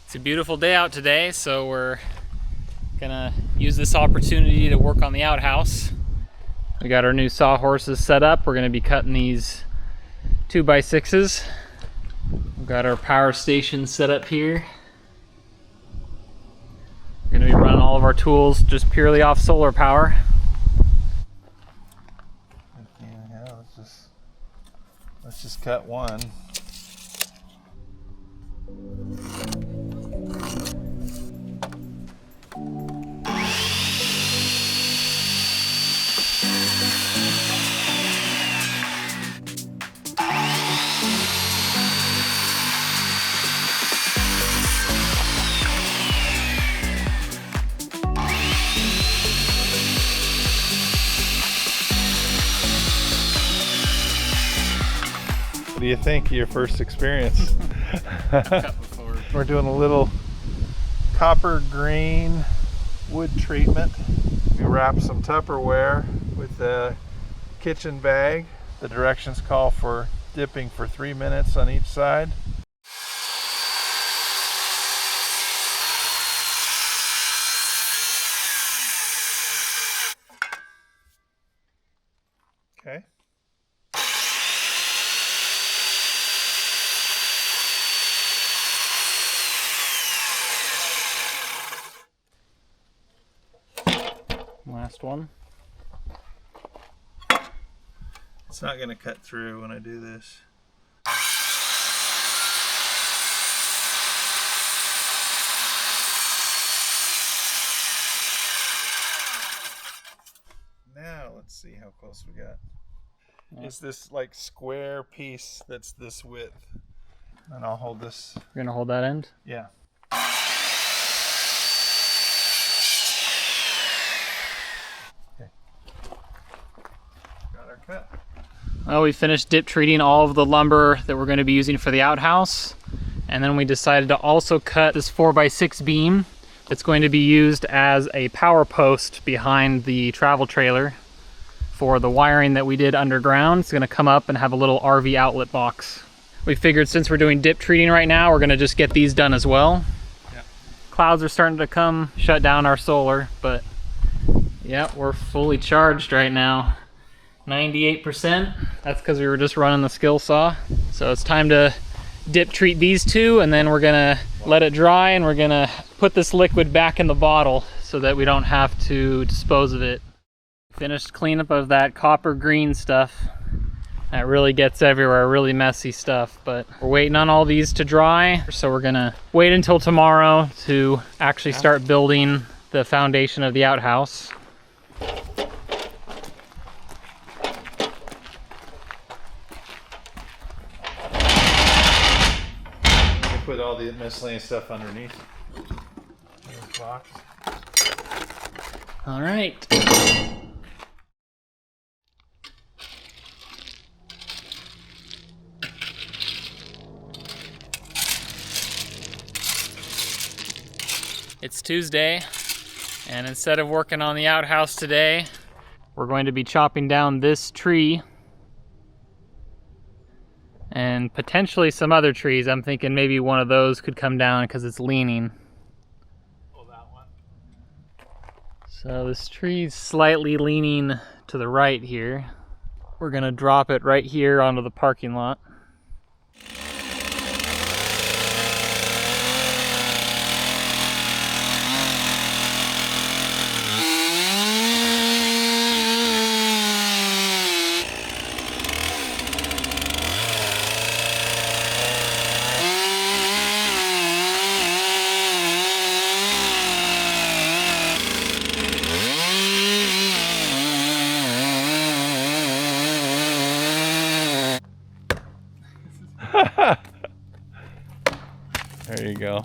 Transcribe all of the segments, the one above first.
It's a beautiful day out today, so we're gonna use this opportunity to work on the outhouse. We got our new sawhorses set up. We're gonna be cutting these 2x6s. We've got our power station set up here. We're gonna be running all of our tools just purely off solar power. Yeah, let's just cut one. What do you think of your first experience? We're doing a little copper green wood treatment. We wrap some Tupperware with a kitchen bag. The directions call for dipping for 3 minutes on each side. Okay. Last one. It's not going to cut through when I do this. Now let's see how close we got. Yeah. It's this like square piece that's this width. And I'll hold this. You're gonna hold that end? Yeah. Okay. Got our cut. Well, we finished dip treating all of the lumber that we're going to be using for the outhouse. And then we decided to also cut this 4x6 beam that's going to be used as a power post behind the travel trailer for the wiring that we did underground. It's going to come up and have a little RV outlet box. We figured since we're doing dip treating right now, we're going to just get these done as well. Yeah. Clouds are starting to come, shut down our solar, but yeah, we're fully charged right now. 98%. That's because we were just running the skill saw. So it's time to dip treat these two, and then we're gonna let it dry, and we're gonna put this liquid back in the bottle so that we don't have to dispose of it. Finished cleanup of that copper green stuff. That really gets everywhere, really messy stuff, but we're waiting on all these to dry. So we're gonna wait until tomorrow to actually start building the foundation of the outhouse. Put all the miscellaneous stuff underneath this box. All right. It's Tuesday, and instead of working on the outhouse today, we're going to be chopping down this tree and potentially some other trees. I'm thinking maybe one of those could come down because it's leaning. Oh, that one. So this tree's slightly leaning to the right here. We're gonna drop it right here onto the parking lot. There you go.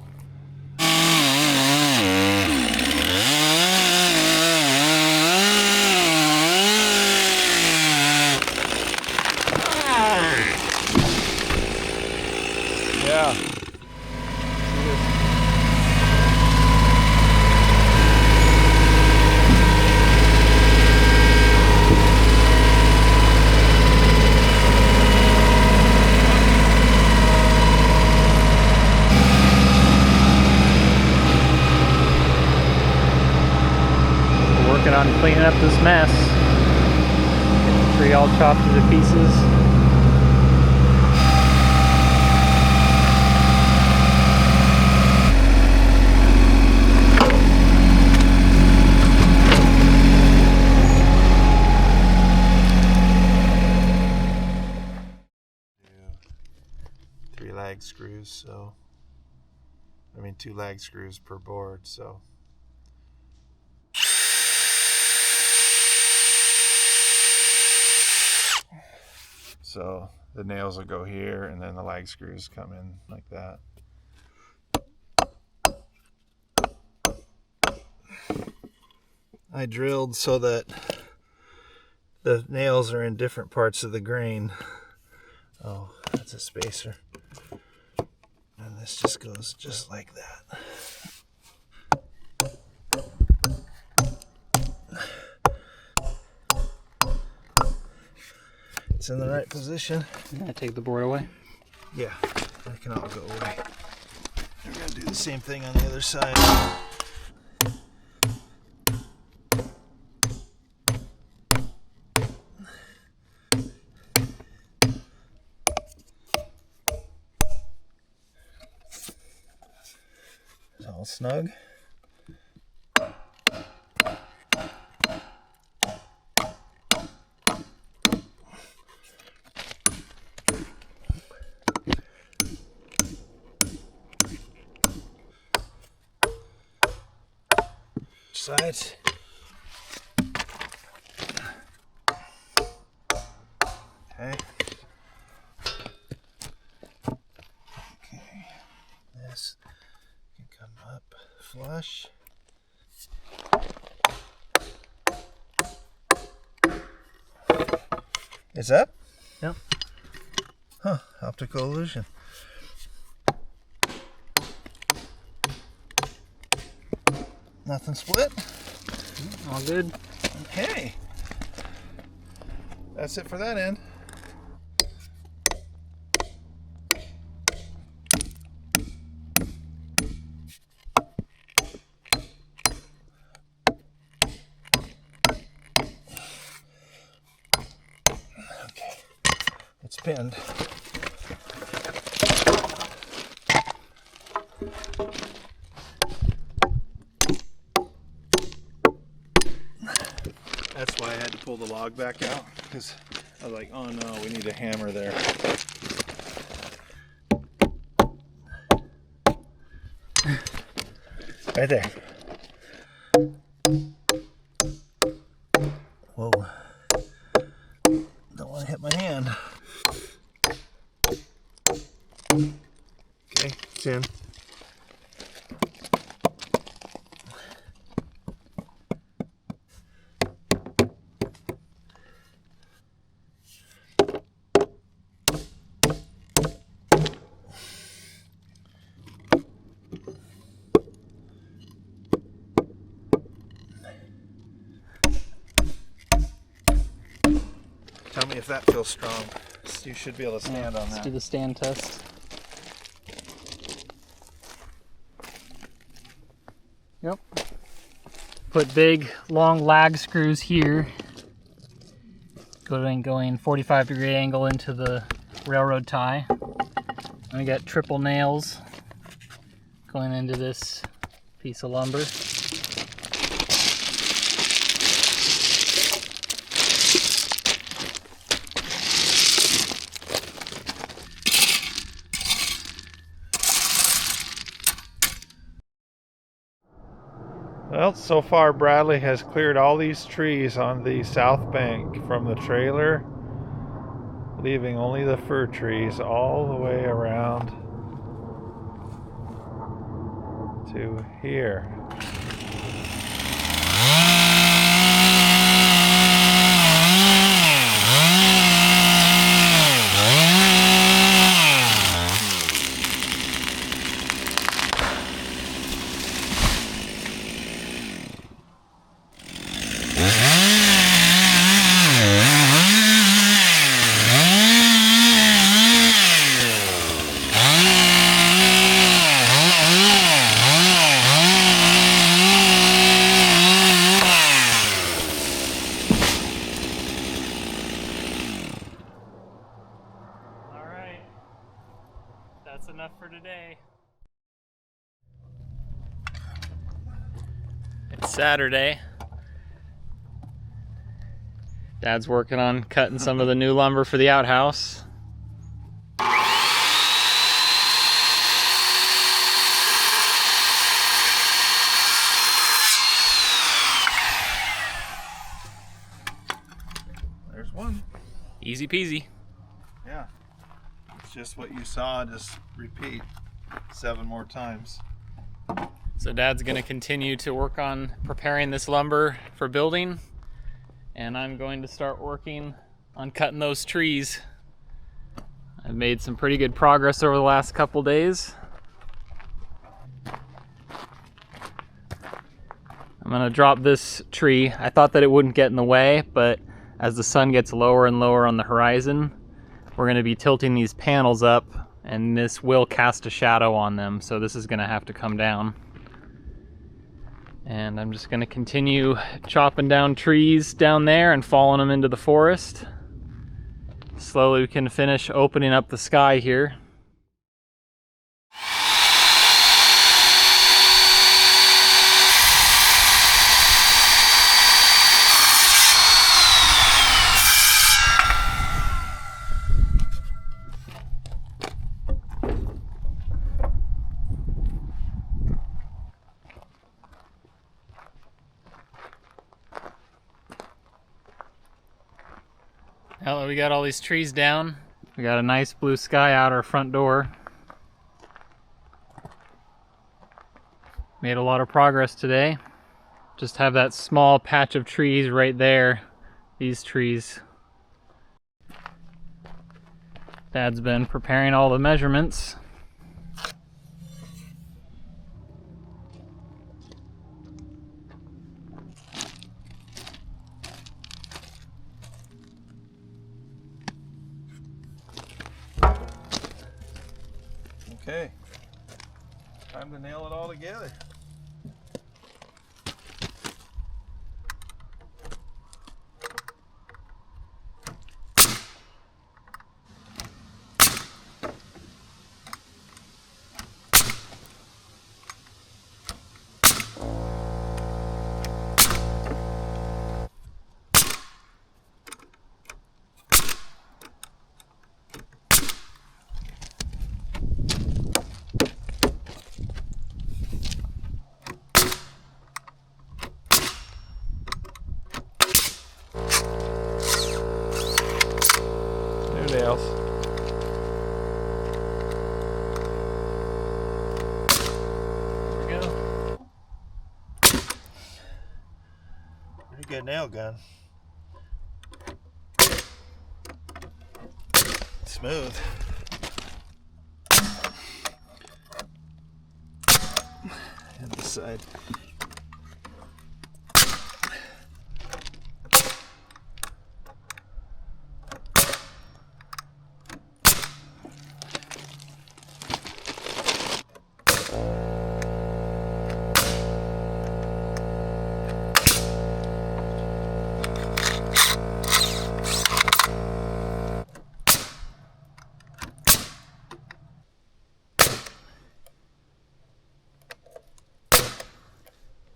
Yeah. cleaning up this mess. Get the tree all chopped into pieces. Three lag screws, so I mean 2 lag screws per board, so the nails will go here and then the lag screws come in like that. I drilled so that the nails are in different parts of the grain. Oh, that's a spacer. And this just goes just like that. It's in the right position. I take the board away. Yeah, that can all go away. We're gonna do the same thing on the other side. It's all snug. Sides. Okay. Okay. This can come up flush. It's up? Yep. Huh, optical illusion. Nothing split? All good. Okay. That's it for that end. Okay. It's pinned. That's why I had to pull the log back out, because I was like, oh no, we need a hammer there. Right there. Whoa. Don't want to hit my hand. Okay, it's in. Tell me if that feels strong. You should be able to stand on Let's that. do the stand test. Yep. Put big, long lag screws here. Going 45-degree angle into the railroad tie. And we got triple nails going into this piece of lumber. Well, so far Bradley has cleared all these trees on the south bank from the trailer, leaving only the fir trees all the way around to here. That's enough for today. It's Saturday. Dad's working on cutting some of the new lumber for the outhouse. There's one. Easy peasy. Yeah. It's just what you saw, just repeat 7 more times. So Dad's gonna continue to work on preparing this lumber for building, and I'm going to start working on cutting those trees. I've made some pretty good progress over the last couple days. I'm gonna drop this tree. I thought that it wouldn't get in the way, but as the sun gets lower and lower on the horizon, we're gonna be tilting these panels up, and this will cast a shadow on them, so this is gonna have to come down. And I'm just gonna continue chopping down trees down there and falling them into the forest. Slowly we can finish opening up the sky here. Now that we got all these trees down, we got a nice blue sky out our front door. Made a lot of progress today. Just have that small patch of trees right there, these trees. Dad's been preparing all the measurements. Okay, time to nail it all together. Nails. There we go. Pretty good nail gun. Smooth. And this side.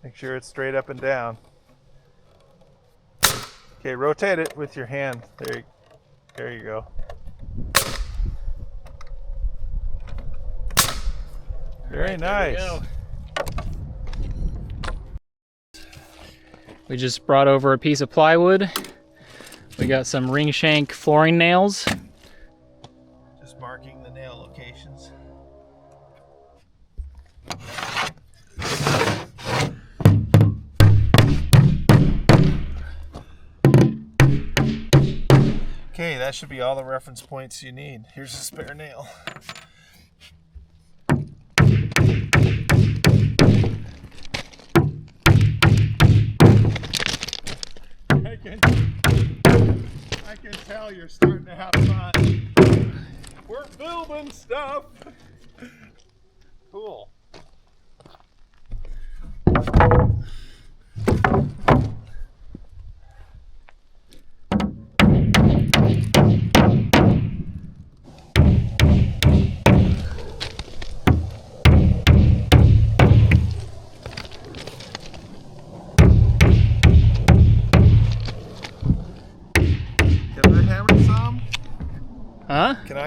Make sure it's straight up and down. Okay, rotate it with your hand. There you go. Very nice. We just brought over a piece of plywood. We got some ring shank flooring nails. Just marking the nail locations. Okay, that should be all the reference points you need. Here's a spare nail. I can tell you're starting to have fun. We're building stuff. Cool.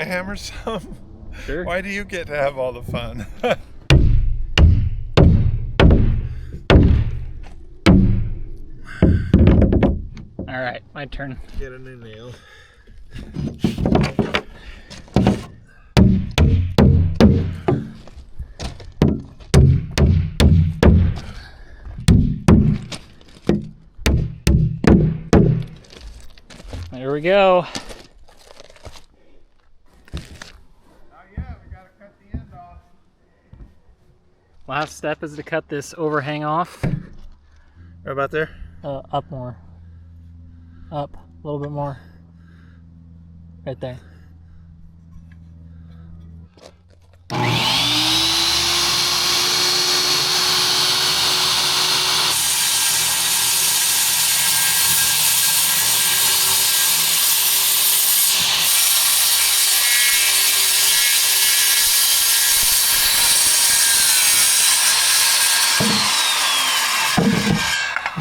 I hammer some? Sure. Why do you get to have all the fun? All right, my turn. Get a new nail. There we go. Yeah, we gotta cut the end off. Last step is to cut this overhang off. Right about there? Up more. Up, a little bit more. Right there.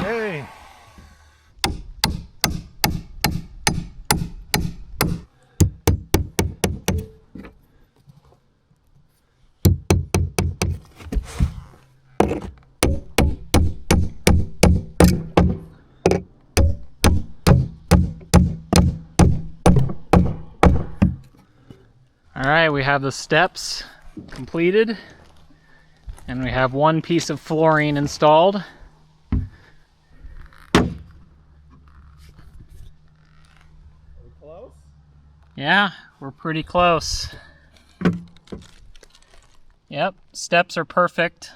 Yay! All right, we have the steps completed, and we have one piece of flooring installed. Close? Yeah, we're pretty close. Yep, steps are perfect.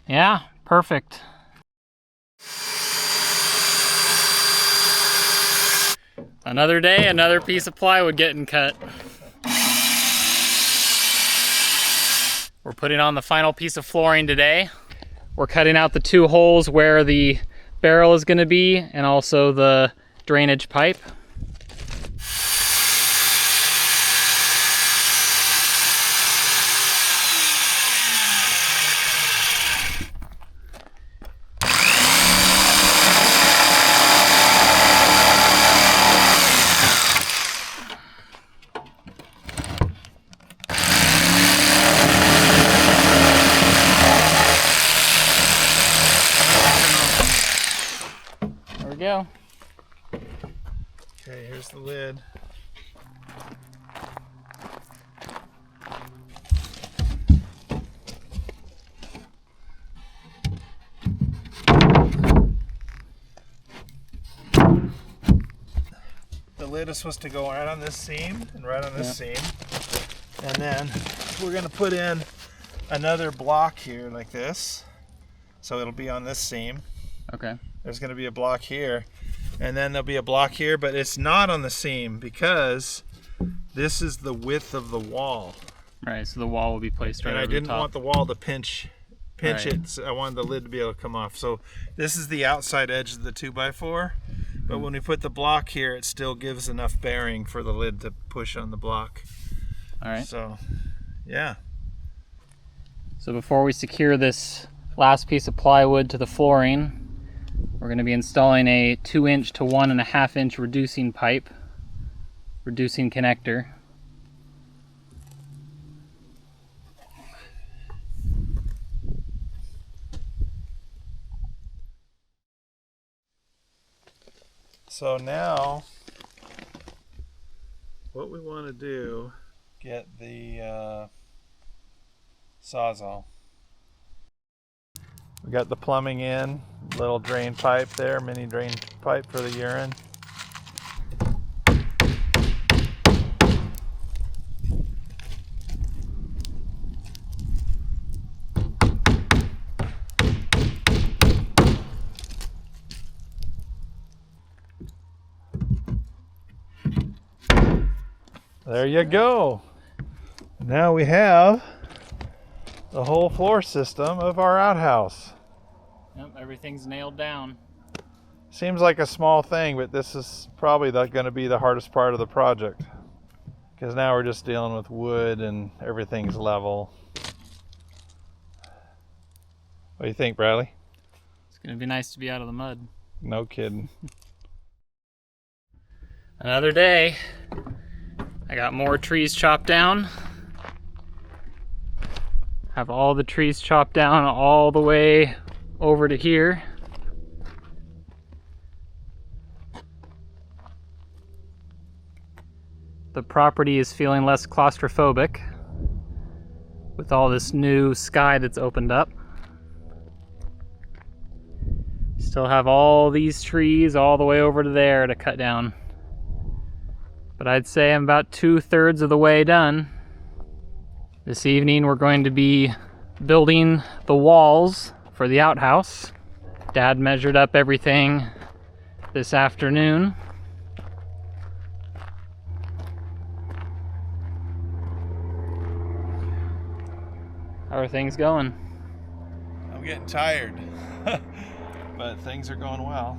Yeah, perfect. Another day, another piece of plywood getting cut. We're putting on the final piece of flooring today. We're cutting out the 2 holes where the barrel is going to be, and also the drainage pipe. There we go. Okay, here's the lid. The lid is supposed to go right on this seam and right on this seam. And then we're going to put in another block here like this. So it'll be on this seam. Okay. There's going to be a block here. And then there'll be a block here, but it's not on the seam because this is the width of the wall. Right, so the wall will be placed right And over I didn't the top. want the wall to pinch Right. it. So I wanted the lid to be able to come off. So this is the outside edge of the 2x4. But when we put the block here, it still gives enough bearing for the lid to push on the block. All right. So, yeah. So before we secure this last piece of plywood to the flooring, we're going to be installing a 2-inch to 1.5-inch reducing pipe, reducing connector. So now, what we want to do, get the Sawzall. We got the plumbing in, little drain pipe there, mini drain pipe for the urine. There you go. Now we have the whole floor system of our outhouse. Yep, everything's nailed down. Seems like a small thing, but this is probably going to be the hardest part of the project. Because now we're just dealing with wood and everything's level. What do you think, Bradley? It's going to be nice to be out of the mud. No kidding. Another day. I got more trees chopped down. Have all the trees chopped down all the way over to here. The property is feeling less claustrophobic with all this new sky that's opened up. Still have all these trees all the way over to there to cut down. But I'd say I'm about 2/3 of the way done. This evening we're going to be building the walls for the outhouse. Dad measured up everything this afternoon. How are things going? I'm getting tired, but things are going well.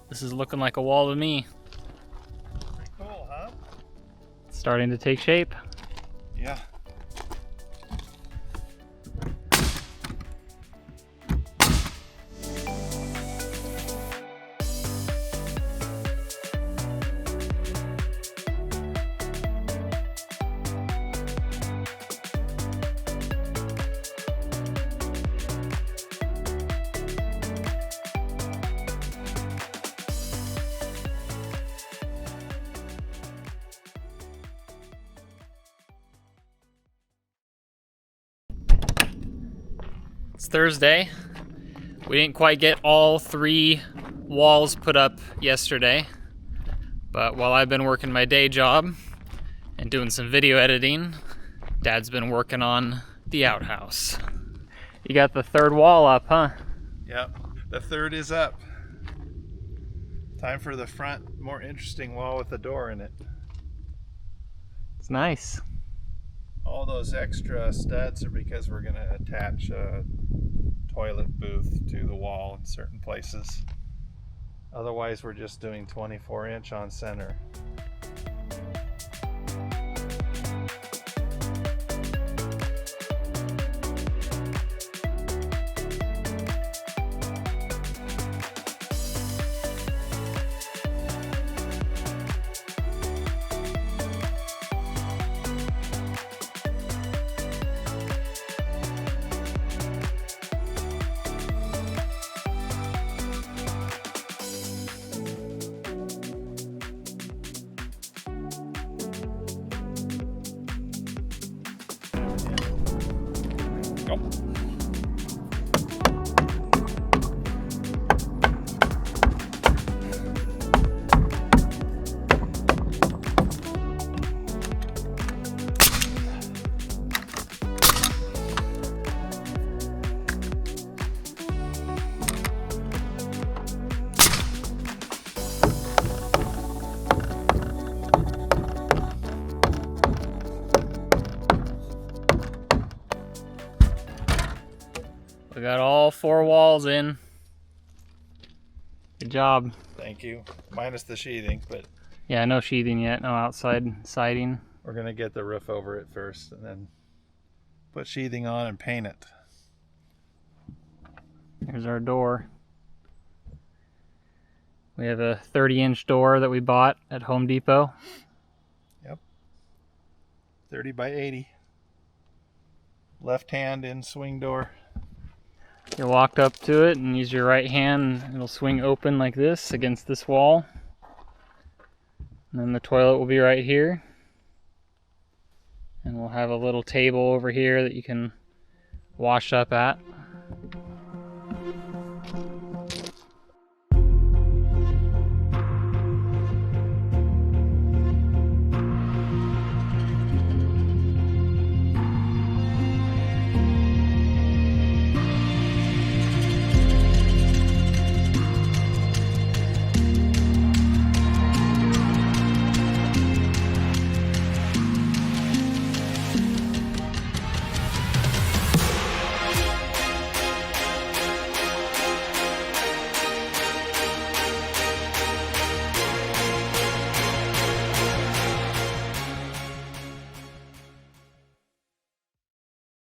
This is looking like a wall to me. Pretty cool, huh? It's starting to take shape. Yeah. It's Thursday. We didn't quite get all 3 walls put up yesterday, but while I've been working my day job and doing some video editing, Dad's been working on the outhouse. You got the 3rd wall up, huh? Yep, the 3rd is up. Time for the front, more interesting wall with the door in it. It's nice. All those extra studs are because we're going to attach a toilet booth to the wall in certain places. Otherwise, we're just doing 24-inch on center. Go. We got all 4 walls in. Good job. Thank you. Minus the sheathing, but Yeah, no sheathing yet, no outside siding. we're going to get the roof over it first and then put sheathing on and paint it. Here's our door. We have a 30-inch door that we bought at Home Depot. Yep. 30 by 80. Left hand in swing door. You walk up to it and use your right hand, and it'll swing open like this against this wall. And then the toilet will be right here. And we'll have a little table over here that you can wash up at.